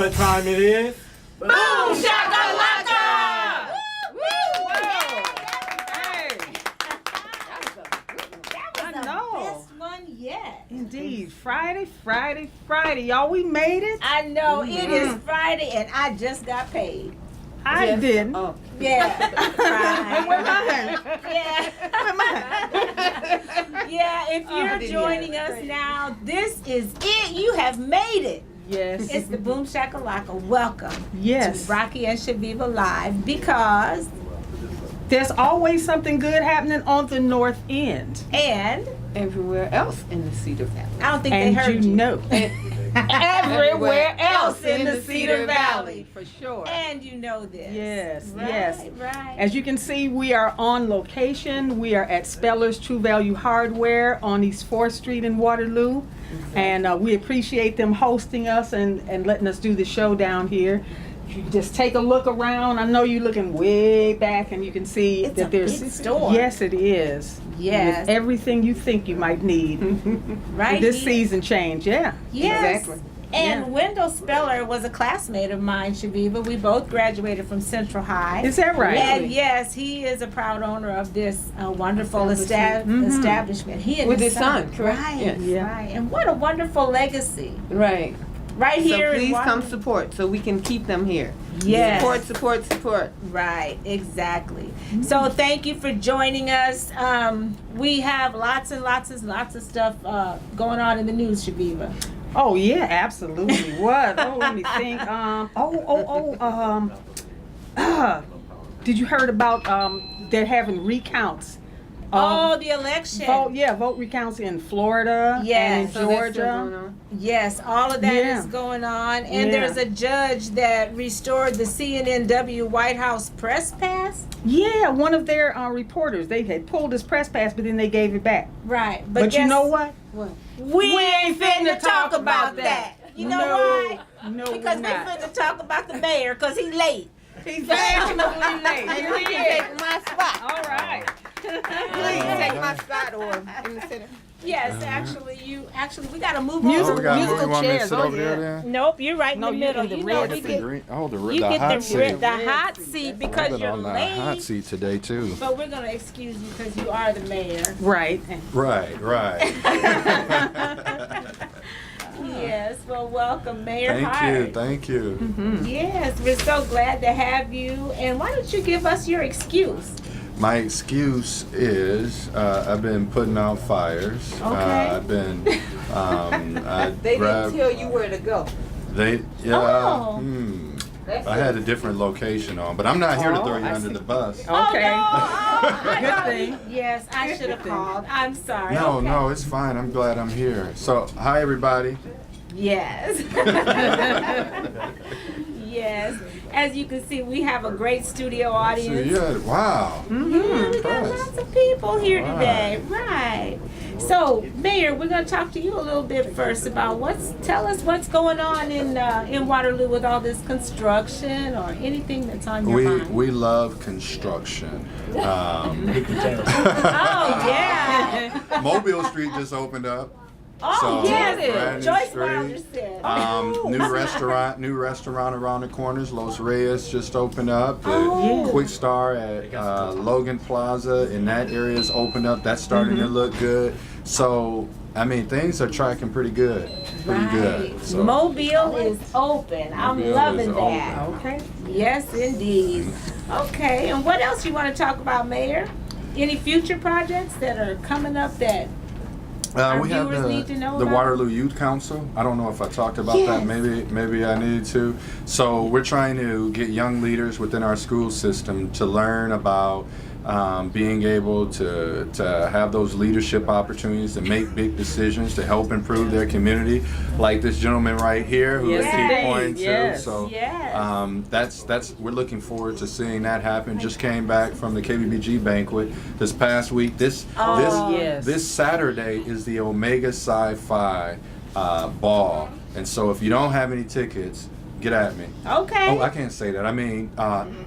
what time it is? Boom shakalaka! I know. Best one yet. Indeed. Friday. Y'all, we made it. I know it is Friday and I just got paid. I didn't. Oh. Yeah. Where mine? Yeah. Yeah, if you're joining us now, this is it. You have made it. Yes. It's the Boom Shakalaka. Welcome Yes. to Rocki and Chaveevah Live, because There's always something good happening on the North End. and Everywhere else in the Cedar Valley. I don't think they And heard you know. everywhere else in the Cedar Valley. For sure. And you know this. Yes, Right, yes. Right. As you can see, we are on location. We are at Speller's True Value Hardware on East 4th Street in Waterloo. And we appreciate them hosting us and letting us do the show down here. If you just take a look around, I know you're looking way back and you can see It's that a there's big store. Yes, it is. Yes. With everything you think you might need Right for this here. season change. Yeah. Yes. Exactly. And Yeah. Wendell Speller was a classmate of mine, Chaveevah. We both graduated from Central High. Is that right? And yes, he is a proud owner of this wonderful Mhm. establishment. He and With his son, correct? Right, Yes. Yeah. right. And what a wonderful legacy. Right. Right here So in please come Waterloo. support so we can keep them here. Yes. Support. Right, exactly. So thank you for joining us. We have lots and lots of stuff going on in the news, Chaveevah. Oh yeah, absolutely. What? Oh, let me think. Did you heard about they're having recounts? Oh, the election. Vote recounts in Florida Yes. and So in that's still Georgia. going on. Yes, all of that Yeah. is going on. And Yeah. there's a judge that restored the CNNW White House press pass. Yeah, one of their reporters, they had pulled his press pass, but then they gave it back. Right. But you guess- know what? We ain't finna talk about that. You know why? No, Because we're we not. finna talk about the mayor because he's late. He's absolutely late. And Here you he can is. take my spot. All right. Please take my spot or in the center. Yes, actually, we gotta move Musical- on. Oh, we got musical you want me to chairs. sit Oh, over there yeah. then? Nope, you're right in No, the you're middle. in the You red know, I we get the get, green. Oh, you the get hot the seat. hot seat I've because been you're on that hot late. seat today too. But we're gonna excuse you because you are the mayor. Right. Right. Yes, well, welcome, Mayor Hart. Thank you. Yes, we're so glad to have you. And why don't you give us your excuse? My excuse is I've been putting out fires. Okay. I've been. They didn't tell you where to go. Oh. I had a different location on, but I'm not here to throw you I under see. the bus. Okay. Oh, no. I Good thought- thing. Yes, I should have called. I'm sorry. No, Okay. no, it's fine. I'm glad I'm here. So, hi everybody. Yes. Yes. As you can see, we have a great studio So, audience. yeah, wow. Yeah, we got Impressed. lots of people here Wow. today. Right. So, Mayor, we're going to talk to you a little bit first about tell us what's going on in Waterloo with all this construction or anything that's on your mind. We love construction. Oh, yeah. Mobile Street just opened up. Oh, So, yes. brand new Joyce street. Wilder said. New restaurant around the corners. Los Reyes just opened up. The Oh. Quick Star at Logan Plaza in that area is opened up. That's starting to look good. So, I mean, things are tracking pretty good. Pretty good. So, Mobile is open. I'm Mobile loving is that. open. Okay. Yes, indeed. Okay, and what else you want to talk about, Mayor? Any future projects that are coming up that our we have viewers need to know the about? Waterloo Youth Council. I don't know if I talked about Yes. that. Maybe I needed to. So we're trying to get young leaders within our school system to learn about being able to have those leadership opportunities to make big decisions to help improve their community, like this gentleman right here who Yes, I keep indeed. pointing Yes. to. So Yes. that's we're looking forward to seeing that happen. Just came back from the KBBG banquet this past week. This Saturday is the Omega Sci-Fi ball, and so if you don't have any tickets, get at me. Okay. Oh, I can't say that. I mean,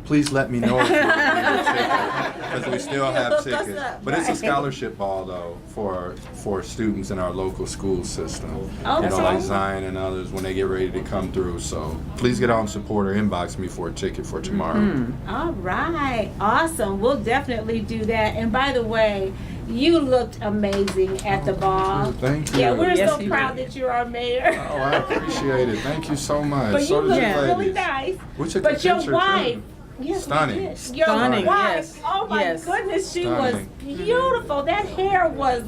please let me know if you want a ticket, because we still have Look us tickets. up, But it's a right. scholarship ball though for students in our local school system. Okay. You know, like Zion and others when they get ready to come through. So please get on support or inbox me for a ticket for tomorrow. All right. Awesome. We'll definitely do that. And by the way, you looked amazing at the ball. Thank you. Yeah, we're Yes, so you proud did. that you're our mayor. Oh, I appreciate it. Thank you so much. But so you did look you really ladies. nice. We took But a your picture, wife, too. yes, Stunning. we did. Your Stunning, wife, yes. oh my Yes. goodness, she Stunning. was beautiful. That hair was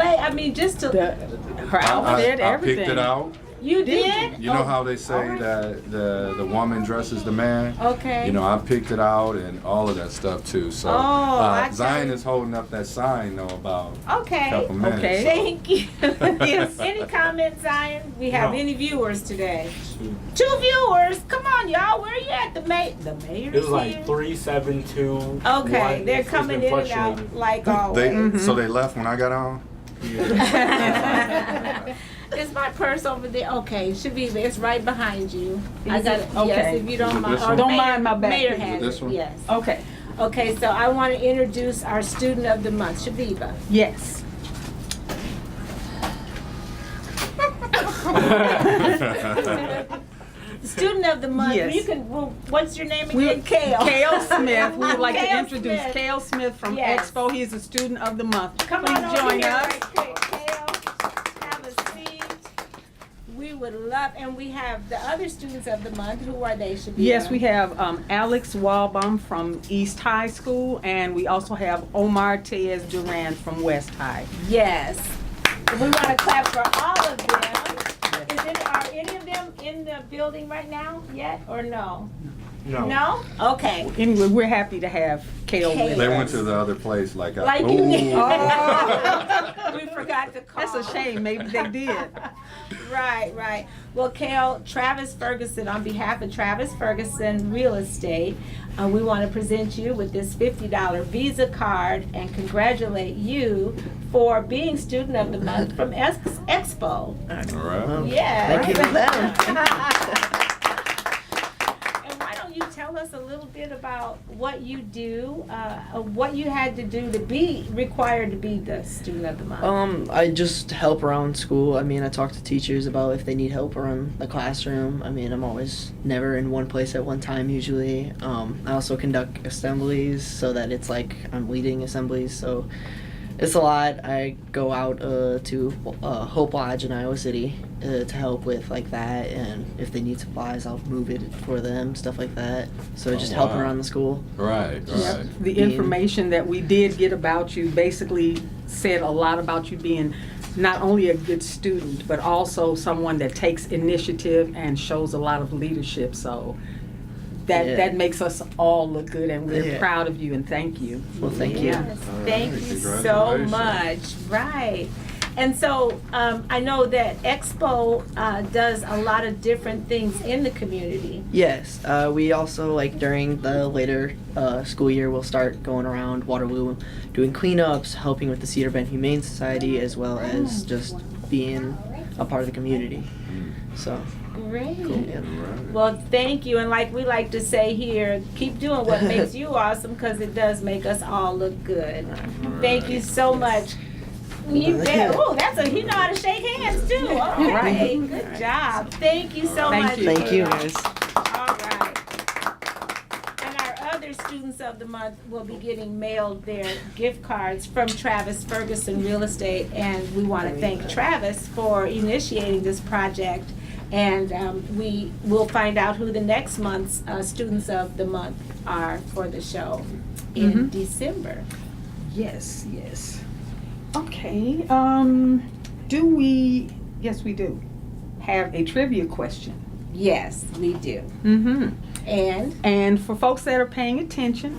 I mean, just to Her outfit, I everything. picked it out. you Did did. You know Oh, how they say all right. that the woman dresses the man? Okay. You know, I picked it out and all of that stuff too. So I Zion got is holding up that sign though about Okay. a couple minutes. Okay. so- Thank you. Yes. Any comments, Zion? We have No. any viewers today? 2 viewers. Come on, y'all. Where are you at? The mayor's It was like here? 3, 7, 2. Okay, 1. they're It's coming been in and out fluctuating. like always. So they left when I got on? Is my purse over there? Okay, Chaveevah, it's right behind you. I Is got it? it. Okay. Yes, if you Is don't it mind. this Or one? Don't Mayor- mind my back. Mayor Is it has this it. one? Yes. Okay. Okay, so I want to introduce our student of the month, Chaveevah. Yes. Student of the month. Yes. You can. Well, what's your name We- again? Kale. Kale Smith. We would like to Kale introduce Smith. Kale Smith from Yes. Expo. He is a student of the month. Come Please on over join here us. right quick, Kale. Have a seat. We would love, and we have the other students of the month. Who are they? Chaveevah? Yes, we have Alex Walbaum from East High School, and we also have Omar Tez Duran from West High. Yes. We want to clap for all of them. Are any of them in the building right now yet, or no? No. No? Okay. Anyway, we're happy to have Kale Kale. with They us. went to the other place like Like I. you Ooh. did. Oh. We forgot to call. That's a shame. Maybe they did. Right. Well, Kale, Travis Ferguson, on behalf of Travis Ferguson Real Estate, we want to present you with this $50 Visa card and congratulate you for being Student of the Month from Expo. All right. Yeah. Thank you for that. And why don't you tell us a little bit about what you do, what you had to do to be required to be the Student of the Month? I just help around school. I mean, I talk to teachers about if they need help around the classroom. I mean, I'm always never in one place at one time usually. I also conduct assemblies so that it's like I'm leading assemblies. So it's a lot. I go out to Hope Lodge in Iowa City to help with like that, and if they need supplies, I'll move it for them, stuff like that. So just helping wow. around the school. Right. The information that we did get about you basically said a lot about you being not only a good student, but also someone that takes initiative and shows a lot of leadership. So Yeah. that makes us all look good, and we're Yeah. proud of you and thank you. Well, thank you. Yes, thank right, you so congratulations. much. Right. And so I know that Expo does a lot of different things in the community. Yes, we also like during the later school year we'll start going around Waterloo doing cleanups, helping with the Cedar Bend Humane Society, as well as just being a part of the community. So Great. yeah. Right. Well, thank you. And like we like to say here, keep doing what makes you awesome, because it does make us all look good. Thank you so much. You bet. Oh, he know how to shake hands too. All right. Good job. Thank you so Thank much. you. Thank you, Kayla. guys. All right. And our other students of the month will be getting mailed their gift cards from Travis Ferguson Real Estate. And we want to thank Travis for initiating this project. And we will find out who the next month's students of the month are for the show in December. Yes. Okay. Yes, we do have a trivia question. Yes, we do. Mm-hmm. And for folks that are paying attention,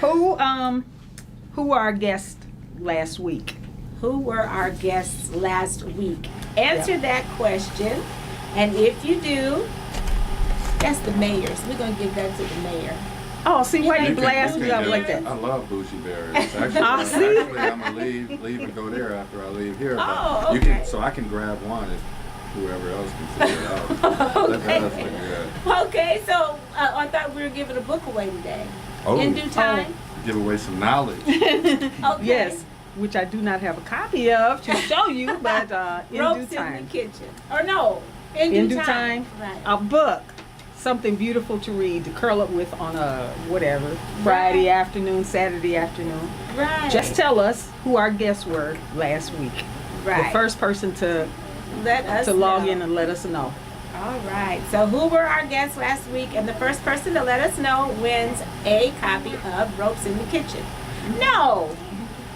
who were our guests last week? who were our guests last week? Answer that question. And if you do, that's the mayor's. We're going to give that to the mayor. Oh, see why you can- blast can me up do like it. that? I love Bougie Berries. Actually, Ah, see? I'm gonna leave and go there after I leave here. Oh, You okay. can, so I can grab one. whoever else can figure it out. Okay. That's good. Okay, so I thought we were giving a book away today. Oh, In due time? give away some knowledge. Okay. Yes, which I do not have a copy of to show you, but in Ropes due time. in the kitchen. Or no, in In due due time, Right. a book, something beautiful to read, to curl up with on a whatever, Friday afternoon, Saturday afternoon. Right. Just tell us who our guests were last week. right. The first person to Let us log know. in and let us know. All right. So who were our guests last week? And the first person to let us know wins a copy of Ropes in the Kitchen. No.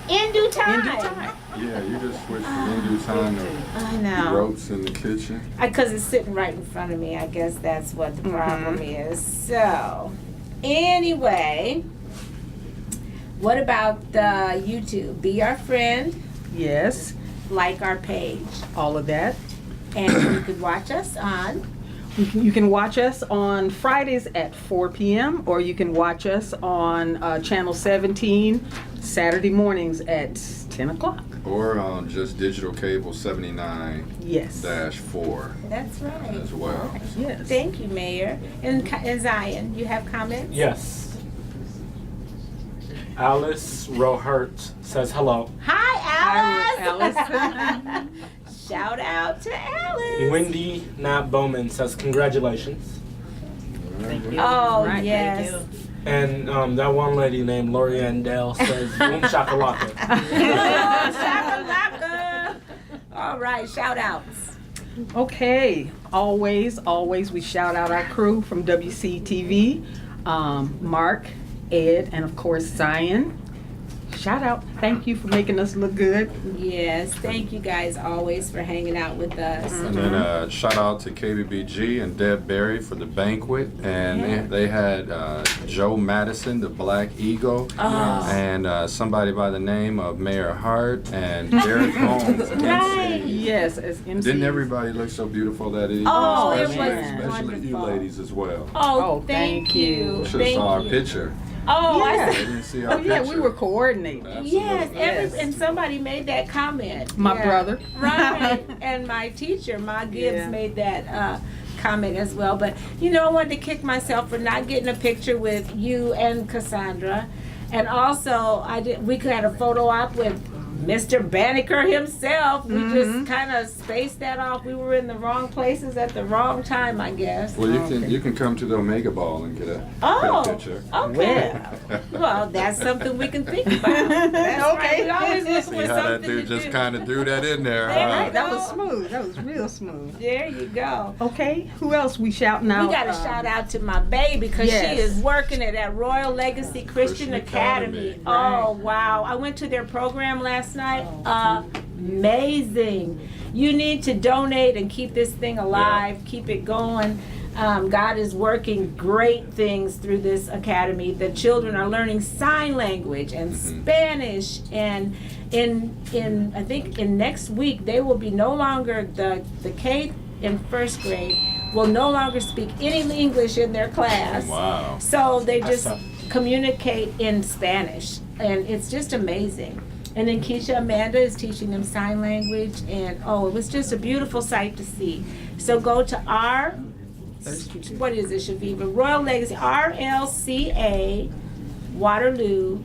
In due time. In due time. Yeah, you just switched from in due time to I know. ropes in the kitchen. Because it's sitting right in front of me. I guess that's what the problem is. So, anyway, what about the YouTube? Be our friend, Yes, like our page, all of that. and you could watch us on. You can watch us on Fridays at 4 p.m. or you can watch us on Channel 17 Saturday mornings at 10 o'clock. Or on just digital cable 79-4 Yes. That's right. as well. Yes. Thank you, Mayor. And Zion, you have comments? Yes. Alice Rohert says hello. Hi, Alice. Alice. Shout out to Alice. Wendy Knapp Bowman says congratulations. Oh, Right, yes. And that one lady named Lorianne Dale says boom shakalaka. Shakalaka. All right, shout outs. Okay, always we shout out our crew from WCTV, Mark, Ed, and of course Zion. Shout out, thank you for making us look good. Yes, thank you guys always for hanging out with us. And then shout out to KBBG and Deb Berry for the banquet. And they had Joe Madison, the Black Eagle, and somebody by the name of Mayor Hart and Derek Holmes, MC. Right. Yes, as MC. Didn't everybody look so beautiful that evening? Oh, it especially, was especially you wonderful. ladies as well. Oh, Oh, thank you. Should have Thank saw our you. picture. Oh, I Yeah. They said, didn't see our Oh yeah, picture. we were coordinating. Absolutely. yes, Yes. and somebody made that comment. My Yeah. brother. Right, and my teacher, Ma Gibbs, Yeah. made that comment as well. But, I wanted to kick myself for not getting a picture with you and Cassandra. And also, we had a photo op with Mr. Banneker himself. We just kind of spaced that off. We were in the wrong places at the wrong time, I guess. Well, you can come to the Omega Ball and get a picture. Okay. Well, that's something we can think about. That's right. Okay. We always look See for how that something dude to just do. kind of threw that in there. There huh? you That was smooth. That was real smooth. There you go. Okay, who else we shouting out? We got to shout out to my baby because yes. she is working at that Royal Legacy Christian Academy. Academy. Oh, wow. I went to their program last night. Amazing. You need to donate and keep this thing alive, keep it going. God is working great things through this academy. The children are learning sign language and Spanish, and I think in next week they will be no longer the K in first grade will no longer speak any English in their class. Wow. So they just communicate in Spanish, and it's just amazing. And then Keisha Amanda is teaching them sign language, and it was just a beautiful sight to see. So go to what is it, Chaveevah? Royal Legacy, RLCA, Waterloo,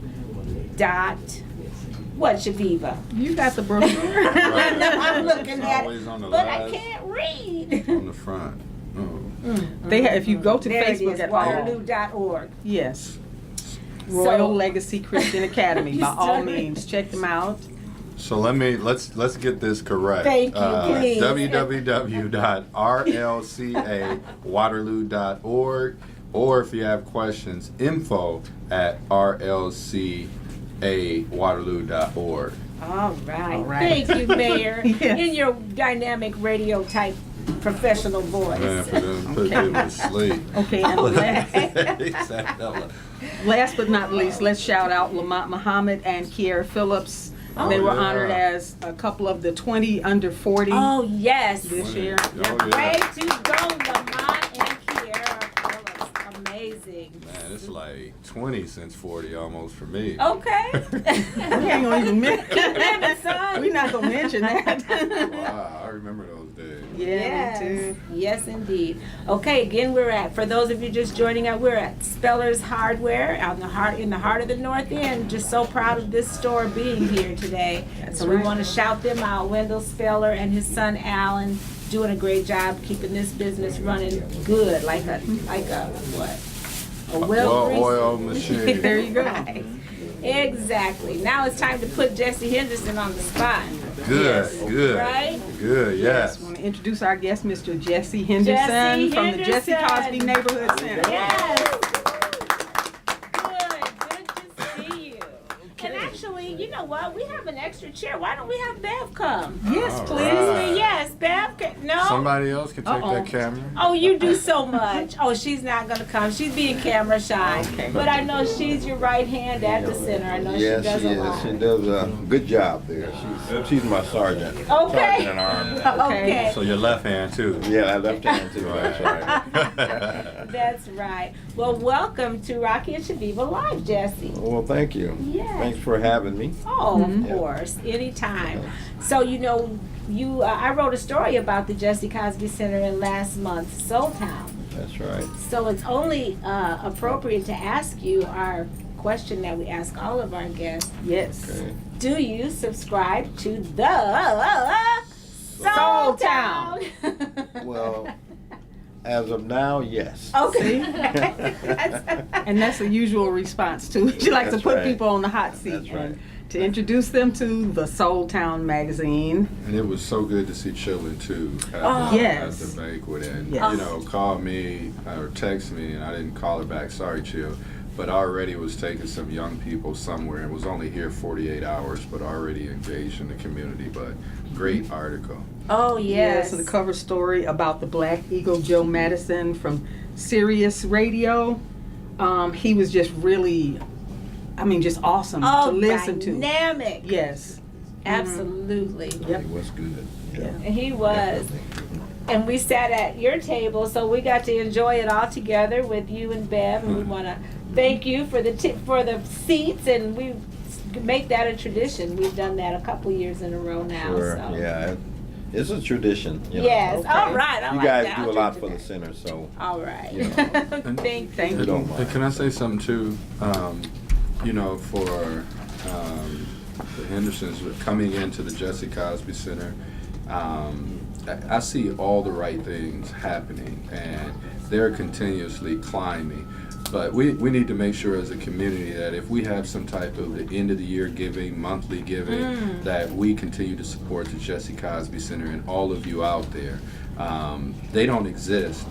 what, Chaveevah? You got the brochure. I'm looking It's at always on it, the but I last- can't read. On the front. Oh. They have, if you go to There it Facebook is, at waterloo.org. yes, Royal So- Legacy Christian Academy. By You all started. means, check them out. So let's get this correct. Thank you, please. www.rlcawaterloo.org, or if you have questions, info@rlcawaterloo.org. All right. All right. Thank you, Mayor. Yes. In your dynamic radio type professional voice. Man, put them to sleep. Okay, and Exactly. last but not least, let's shout out Lamont Muhammad and Kiera Phillips. Oh, They were yeah. honored as a couple of the 20 under 40 Oh, yes. this year. Oh, yeah. Way to go, Lamont and Kiera Phillips. Amazing. Man, it's like 20 since 40 almost for me. Okay. We ain't gonna even mention. Keep living, son. We're not gonna mention that. Wow, I remember those days. Yeah, me too. Yes, indeed. Okay, again, for those of you just joining us, we're at Speller's Hardware out in the heart of the North End. Just so proud of this store being here today. So we want to shout them out. Wendell Speller and his son Alan doing a great job keeping this business running good, like a what? A Well-oiled machine. There you go. Right. Exactly. Now it's time to put Jesse Henderson on the spot. Good, good. Right? Good, yes. I want to introduce our guest, Mr. Jesse Henderson Jesse from the Jesse Henderson. Cosby Neighborhood Center. Yes. Good to see you. And actually, you know what? We have an extra chair. Why don't we have Bev come? Yes, All please. right. Yes, Bev. No. Somebody else can take Uh-oh. that camera. Oh, you do so much. Oh, she's not gonna come. She's being camera shy. Okay. But I know she's your right hand at the center. I know Yes, she does she a is. lot. She does a good job there. She's my sergeant. Okay. Sergeant in arms. Okay. So your left hand too. Yeah, I left hand too. That's right. That's right. Well, welcome to Rocki and Chaveevah Live, Jesse. Well, thank you. Yes. Thanks for having me. Oh, of course, anytime. So I wrote a story about the Jesse Cosby Center in last month's Soul Town. That's right. So it's only appropriate to ask you our question that we ask all of our guests. Yes. Okay. Do you subscribe to the Soul Town? Well, as of now, yes. Okay. And that's a usual response too. She likes to That's put right. people on the hot seat That's right. and to introduce them to the Soul Town magazine. And it was so good to see Chillin' too at, Oh. Yes. at the banquet. And, Yes. you know, called me or text me, and I didn't call her back. Sorry, Chill. But already was taking some young people somewhere and was only here 48 hours, but already engaged in the community. But great article. Oh, yes. So the cover story about the Black Eagle Joe Madison from Sirius Radio. He was just really, just awesome Oh, to listen to. dynamic. Yes. Absolutely. Yep. It was good. Yeah. He was. And we sat at your table, so we got to enjoy it all together with you and Bev. And we want to thank you for the for the seats, and we make that a tradition. We've done that a couple years in a row now. Sure. So. Yeah. It's a tradition. You know. Yes. Okay. All right. I You like guys that. do I'll a lot do for the that. center, so All right. you know. Thank Thank you you. don't And mind. can I say something too? For the Hendersons coming into the Jesse Cosby Center, I see all the right things happening, and they're continuously climbing. But we need to make sure as a community that if we have some type of the end of the year giving, monthly giving, that we continue to support the Jesse Cosby Center and all of you out there. They don't exist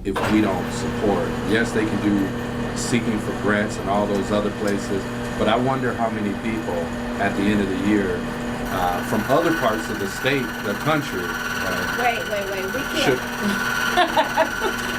if we don't support. Yes, they can do seeking for grants and all those other places, but I wonder how many people at the end of the year from other parts of the state, the country, Wait. We can't. should.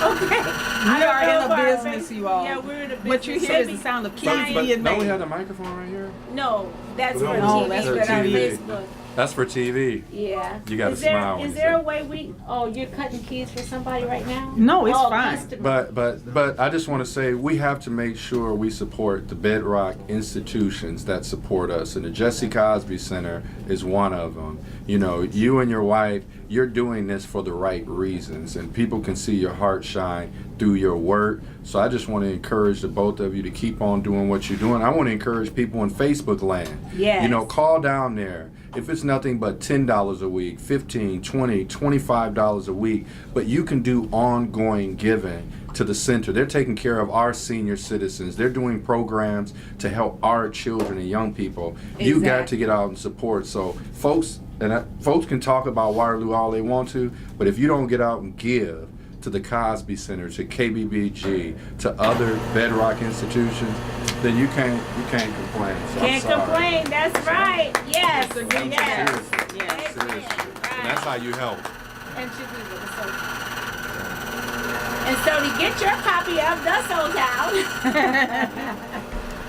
Okay. We are in a business, you all. Yeah, we're in a business. What you hear is the sound of keys But- being Don't we made. have the microphone right here? No, that's for No, TV, that's for but on TV. Facebook. That's for TV. Yeah. You gotta Is there- smile when Is you there say a it. way you're cutting keys for somebody right now? No, it's Oh, fine. customer. But I just want to say we have to make sure we support the bedrock institutions that support us, and the Jesse Cosby Center is one of them. You know, you and your wife, you're doing this for the right reasons, and people can see your heart shine through your work. So I just want to encourage the both of you to keep on doing what you're doing. I want to encourage people in Facebook land. Yes. You know, call down there. If it's nothing but $10 a week, $15, $20, $25 a week, but you can do ongoing giving to the center. They're taking care of our senior citizens. They're doing programs to help our children and young people. You got to Exactly. get out and support. So folks can talk about Waterloo all they want to, but if you don't get out and give to the Cosby Center, to KBBG, to other bedrock institutions, then you can't complain. So I'm Can't sorry. complain. That's right. Yes. That's a good Yes. Seriously. Yes. Amen. Seriously. Right. And that's how you help. And Chaveevah, and so to get your copy of The Soul Town,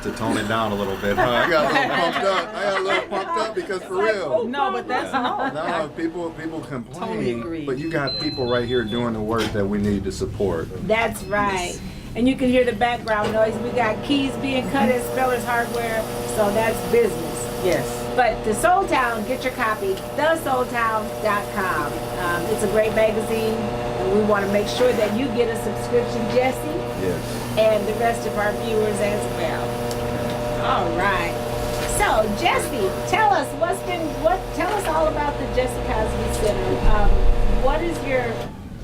To tone it down a little bit, huh? I got a little pumped up because for real. No, but that's No, people complain, Totally agree. but you got people right here doing the work that we need to support. that's right. And you can hear the background noise. We got keys being cut at Speller's Hardware, so that's business. Yes. But the Soul Town, get your copy, thesoultown.com. It's a great magazine, and we want to make sure that you get a subscription, Jesse, Yes. and the rest of our viewers as well. All right. So, Jesse, tell us tell us all about the Jesse Cosby Center.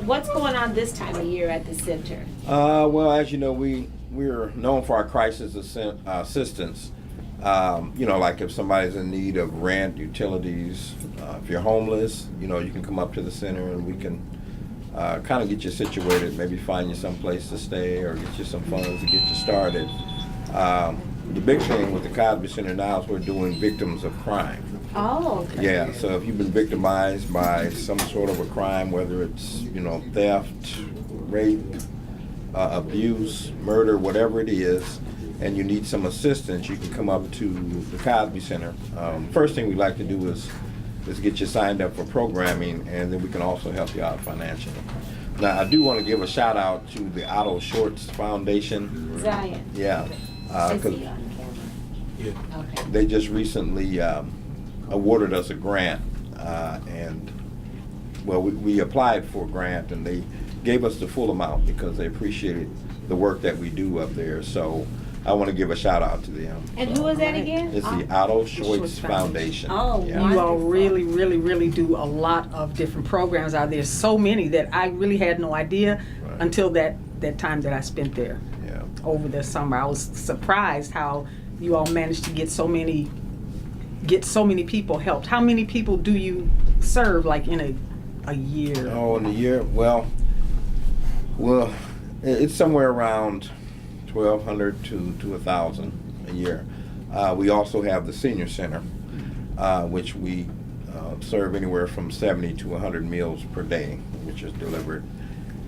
What's going on this time of year at the center? Well, as you know, we're known for our crisis assistance. Like if somebody's in need of rent, utilities, if you're homeless, you can come up to the center and we can kind of get you situated, maybe find you some place to stay or get you some funds to get you started. The big thing with the Cosby Center now is we're doing victims of crime. Oh, okay. Yeah, so if you've been victimized by some sort of a crime, whether it's, theft, rape, abuse, murder, whatever it is, and you need some assistance, you can come up to the Cosby Center. First thing we like to do is get you signed up for programming, and then we can also help you out financially. Now, I do want to give a shout out to the Otto Shorts Foundation. Zion. Yeah. Is 'Cause he on camera? Yeah. Okay. they just recently awarded us a grant, we applied for a grant, and they gave us the full amount because they appreciated the work that we do up there. So I want to give a shout out to them. And who is that again? It's the Otto Schwartz Foundation. Oh, Yeah. You all Wonderful. really, really, really do a lot of different programs out there. So many that I really had no idea Right. until that time that I spent there Yeah. over the summer. I was surprised how you all managed to get so many people helped. How many people do you serve, like in a year? Oh, in a year? Well, it's somewhere around 1,200 to 1,000 a year. We also have the senior center, which we serve anywhere from 70 to 100 meals per day, which is delivered.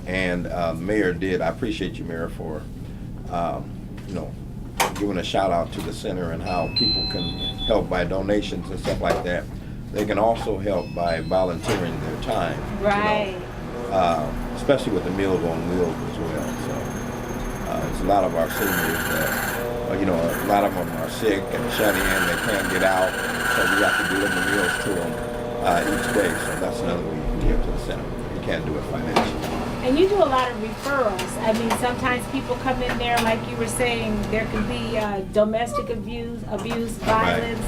And the mayor I appreciate you, Mayor, for giving a shout out to the center and how people can help by donations and stuff like that. They can also help by volunteering their time. Right. Especially with the Meals on Wheels as well. So it's a lot of our seniors that, a lot of them are sick and shut in, they can't get out, so we have to deliver meals to them each day. So that's another way you can give to the center. You can't do it financially. And you do a lot of referrals. I mean, sometimes people come in there, like you were saying, there can be domestic abuse, violence,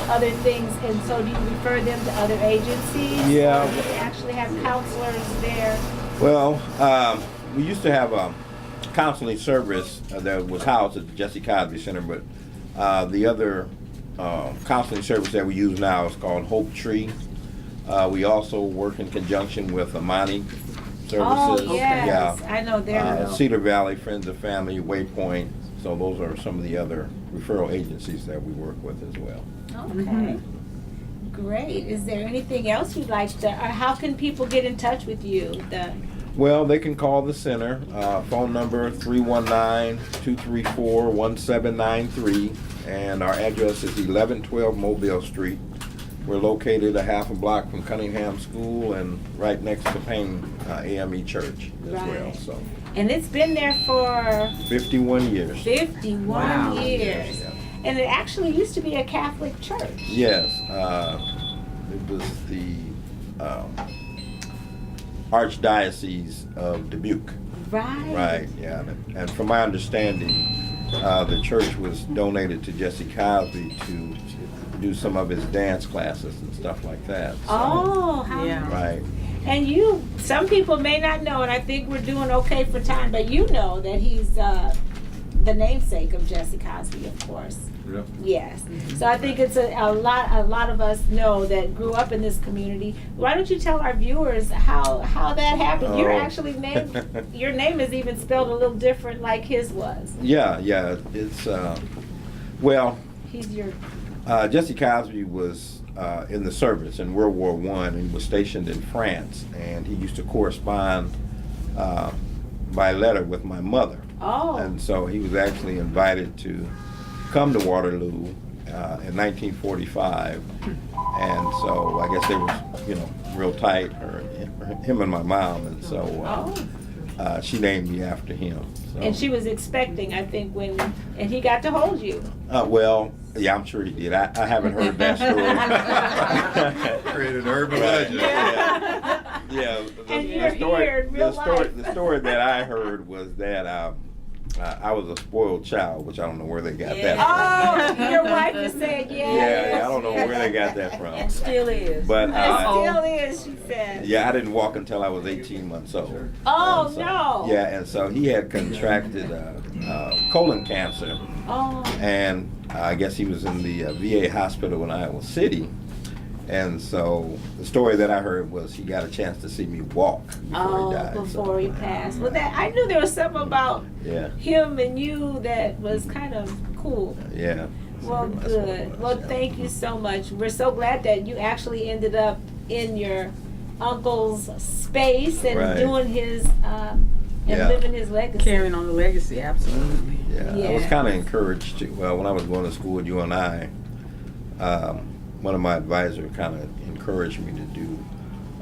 other things. And so do you refer them to other agencies? Yeah. Or do you actually have counselors there? Well, we used to have a counseling service that was housed at the Jesse Cosby Center, but the other counseling service that we use now is called Hope Tree. We also work in conjunction with Amani Services. Oh, yes. Yeah. I know they're Cedar Valley, Friends of Family, Waypoint. So those are some of the other referral agencies that we work with as well. okay. Great. Is there anything else you'd like to, or how can people get in touch with you? Well, they can call the center, phone number 319-234-1793, and our address is 1112 Mobile Street. We're located a half a block from Cunningham School and right next to Payne AME Church as well. Right. So And it's been there for 51 years. 51 Wow. years. Yeah. And it actually used to be a Catholic church. Yes, it was the Archdiocese of Dubuque. Right. Right, yeah. And from my understanding, the church was donated to Jesse Cosby to do some of his dance classes and stuff like that. So, Oh, how Yeah. right. And some people may not know, and I think we're doing okay for time, but you know that he's the namesake of Jesse Cosby, of course. Yep. Yes. So I think it's a lot of us know that grew up in this community. Why don't you tell our viewers how that happened? You're Oh. actually named, your name is even spelled a little different like his was. Yeah. It's, well, He's your, Jesse Cosby was in the service in World War I and was stationed in France, and he used to correspond by letter with my mother. oh. And so he was actually invited to come to Waterloo in 1945, and so I guess they were, real tight, him and my mom, and so she named me after him. So. And she was expecting, I think, and he got to hold you. Well, yeah, I'm sure he did. I haven't heard that story. Created urban legend. Yeah. And you're here in real life. The story that I heard was that I was a spoiled child, which I don't know where they got that from. Oh, your wife is saying yes. Yeah, I don't know where they got that from. And still is. But It still is, she said. yeah, I didn't walk until I was 18 months old. Oh, And so- no. Yeah, and so he had contracted colon cancer, Oh, and I guess he was in the VA hospital in Iowa City. And so the story that I heard was he got a chance to see me walk before he died. before he passed. Well, I knew there was something about Yeah, him and you that was kind of cool. yeah. Well, good. Well, thank you so much. We're so glad that you actually ended up in your uncle's space and Right. doing his and Yeah. living his legacy. Carrying on the legacy, absolutely. Yeah, I was Yes. kind of encouraged to, well, when I was going to school at UNI, one of my advisors kind of encouraged me to do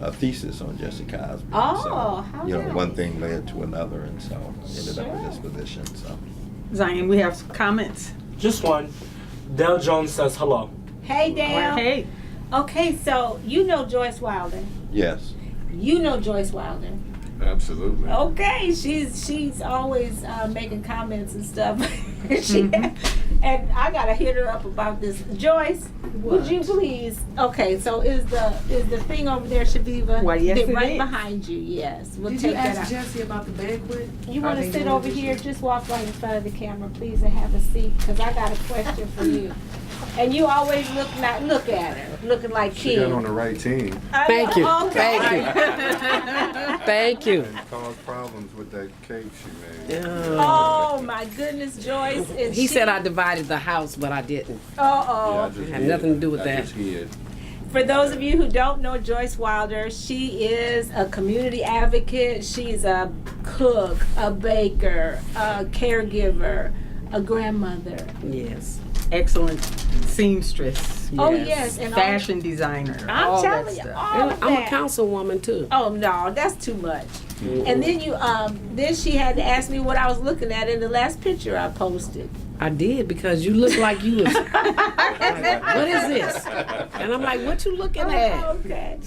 a thesis on Jesse Cosby. Oh, how you know, one nice. thing led to another, and so ended up in this position. So Zion, we have some comments. Just one. Dale Jones says hello. Hey, Dale. Hey, Okay, so you know Joyce Wilder. yes, You know Joyce Wilder. Absolutely. Okay, she's always making comments and stuff. And I gotta hit her up about this. Joyce, would you please? Okay, so is the thing over there, Chaveevah? Why, yes, it right is. behind you. Yes, we'll Did take you that ask out. Jesse about the banquet? You Are want to they sit doing over this here? year? Just walk right in front of the camera, please, and have a seat, because I got a question for you. And you always look at her, looking like She got on king. the right team. Thank you. Okay. Thank you. Thank you. And caused problems with that cake she made. Oh my goodness, Joyce! And He said I divided the house, but I didn't. Yeah, I Oh. just Had hid. nothing to do with I that. just hid. For those of you who don't know Joyce Wilder, she is a community advocate. She's a cook, a baker, a caregiver, a grandmother. Yes. excellent seamstress. Oh, yes, and all- fashion designer. I'm all that telling you, stuff. all And of I'm a that. councilwoman too. Oh no, that's too much. And then then she had to ask me what I was looking at in the last picture I posted. I did because you look like you was. Like, what is this? And I'm like, what you looking at? Okay.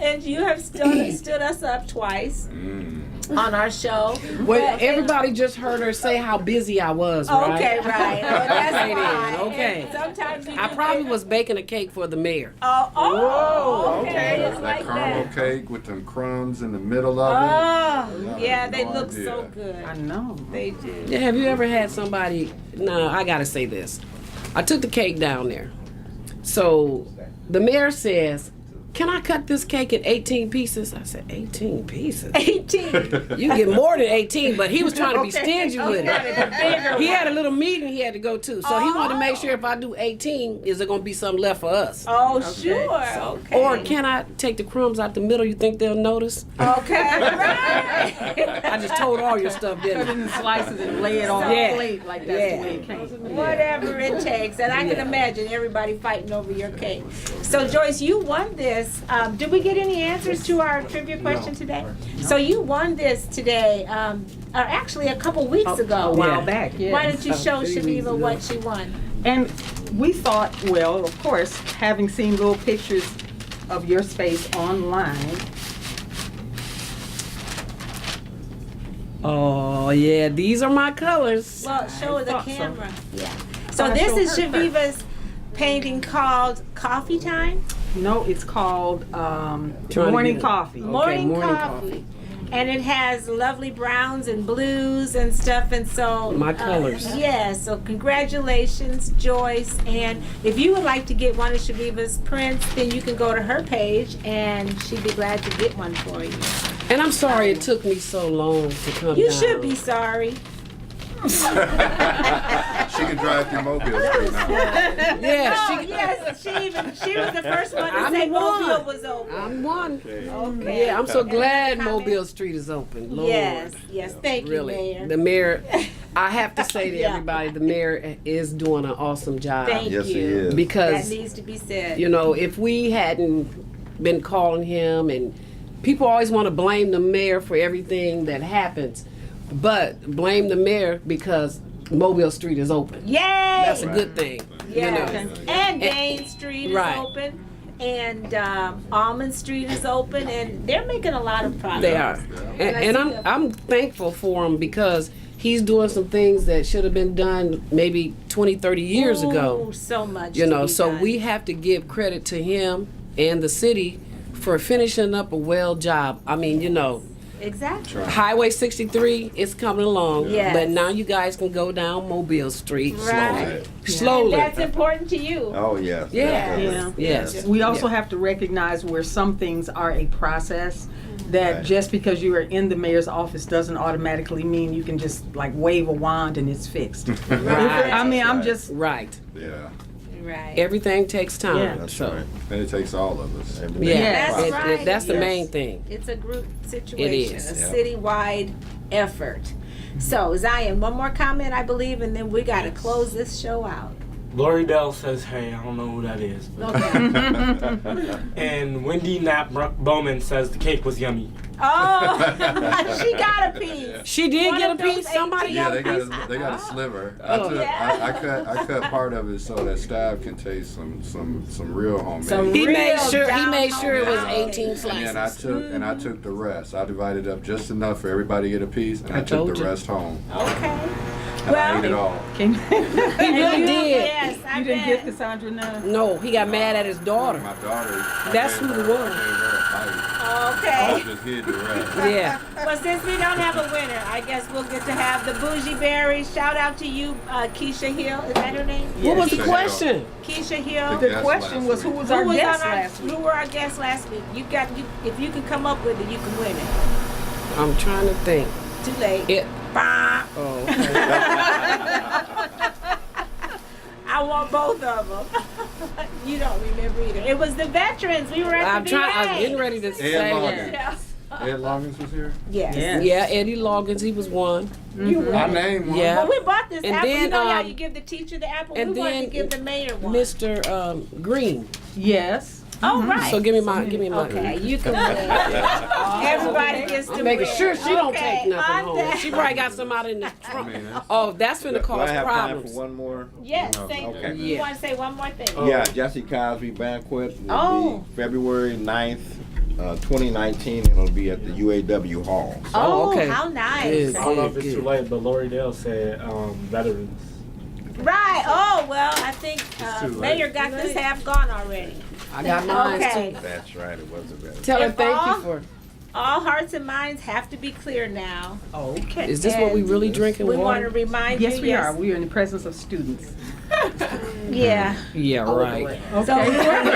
And you have stood us up twice on our show. Well, But- everybody just heard her say how busy I was, right? Okay, right. Oh, that's Okay, then, fine. okay. And sometimes you I do probably get- was baking a cake for the mayor. Oh, okay. okay. It's That like caramel that. cake with them crumbs in the middle of it. Oh, yeah, had they no look idea. so good. I know. They do. Yeah, have you ever had somebody? No, I gotta say this. I took the cake down there. So the mayor says, "Can I cut this cake in 18 pieces?" I said, 18 pieces? 18. You get more than 18, but he was trying to be Okay, stingy with okay, it. the bigger He one. had a little meeting he had to go to, so he wanted to make sure if I do 18, is there gonna be something left for us? Oh, sure. Okay. Or can I take the crumbs out the middle? You think they'll notice? Okay, right. I just told all your stuff, Cut didn't it I? in slices and lay it on Yeah. a plate like that's Yeah. the way it came. Whatever it takes. And I can imagine everybody fighting over your cake. So, Joyce, you won this. Did we get any answers to our trivia question today? So, you won this today, or actually a couple weeks ago. A while Yeah. back, yeah. Why don't you show 3 weeks Chaveevah ago. what she won? And we thought, well, of course, having seen little pictures of your space online, Oh yeah, these are my colors. Well, show her the thought so. camera. Yeah. So I'll this show is her Chaveevah's painting called Coffee Time. no, it's called Trying to Morning get it. Coffee. Morning morning coffee. And it has lovely browns and blues and stuff, and so My colors. Yeah, so congratulations, Joyce. And if you would like to get one of Chaveevah's prints, then you can go to her page, and she'd be glad to get one for you. And I'm sorry it took me so long to come You down. should be sorry. She can drive through Mobile Street now. Yeah, Oh yes, she was the first one to I'm say the one. Mobile was open. I'm one. Okay. Yeah, I'm so glad Any comments? Mobile Street is open. Lord. Yes, thank Really. you, Mayor. The mayor, I have to say to Yeah. everybody, the mayor is doing an awesome job. Thank Yes, he you. is. That Because, needs to be said. you know, if we hadn't been calling him and people always want to blame the mayor for everything that happens, but blame the mayor because Mobile Street is open. Yay! That's a good thing. Yes. You know. And Dane Street is Right. open. And Almond Street is open, and they're making a lot of progress. They are, and I'm thankful for him because he's doing some things that should have been done maybe 20, 30 years ago. Ooh, so much. You to know, be so done. we have to give credit to him and the city for finishing up a well job. I mean, you know, Exactly. Highway 63 is coming along, Yes. but now you guys can go down Mobile Street Right. slowly. And that's important to you. Oh, yes. Yeah. definitely. Yes. We also have to recognize where some things are a process, that Right. just because you are in the mayor's office doesn't automatically mean you can just like wave a wand and it's fixed. Right. I mean, I'm Right. just, Right. Yeah. Right. Everything takes time. Yeah. That's so. right. And it takes all of us. Everything Yeah, Yes. is That's process. right. that's the Yes. main thing. It's a group situation, is. a Yeah. citywide effort. So, Zion, one more comment, I believe, and then we got to close this show out. Lori Dell says, hey, I don't know who that is. But. Okay. And Wendy Knapp Bowman says the cake was yummy. Oh, she got a piece. She did One get of a those piece. Somebody Yeah, got they a got piece. they got a sliver. Oh. I cut part of it so that staff can taste some real homemade. Some He real made sure it was down-home 18 And then I slices. took the rest. I divided up just enough for everybody to get a piece, and I took told the you. rest home. Okay. And I ate it Well, all. can, He really did. yes, I you didn't give bet. Cassandra none? No, he got mad at his daughter. My daughter. That's who the one. I Okay. just hid the rest. Yeah. Well, since we don't have a winner, I guess we'll get to have the Bougie Berries. Shout out to you, Keisha Hill. Is that her name? What was the Keisha question? Keisha Hill. The The guest question last was, who week. was Who our was guest on our, last week? who were our guests last week? If you can come up with it, you can win it. I'm trying to think. Too late. It. Bah. Oh, okay. I want both of them. You don't remember either. It was the veterans. We were at I'm the trying. I was VA. getting ready to say Loggins. that. Yes. Ed Loggins was here. Yes. Yes. Yeah, Eddie Loggins, he was one. You were. I named one. Yeah. Well, we bought this And apple. You then, know how um, you give the teacher the apple? and We wanted to then give the mayor one. Mr. Green. Yes. Oh, right. So give me my. Okay, you can win. Everybody gets to I'm making win. sure she don't Okay, take nothing on home. that- She probably got some out in the trunk. mean, that's- Oh, that's gonna Do I cause have time problems. for one more? Yes, No. thank Okay. you. You Yeah. want to say one more thing? Yeah, Jesse Cosby Banquet will Oh. be February 9th, 2019, and it'll be at the UAW Hall. So, Oh, okay. How nice. Good. I don't know if it's too late, but Lori Dell said veterans. Right. Oh, well, I think too late. Mayor got this half gone already. I got mine Okay. too. that's right, it was a better. Tell her If thank all- you for. All hearts and minds have to be clear now. Okay. Is this what we really drinking? We want to water? remind Yes, you. we are. We are in the presence of students. Yeah. Yeah, right. So we want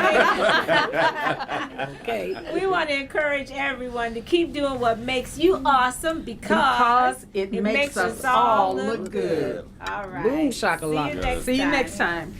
Okay. we want to encourage everyone to keep doing what makes you awesome because it makes us all look good. All right. Boom See you shakalaka. next See you time. next time.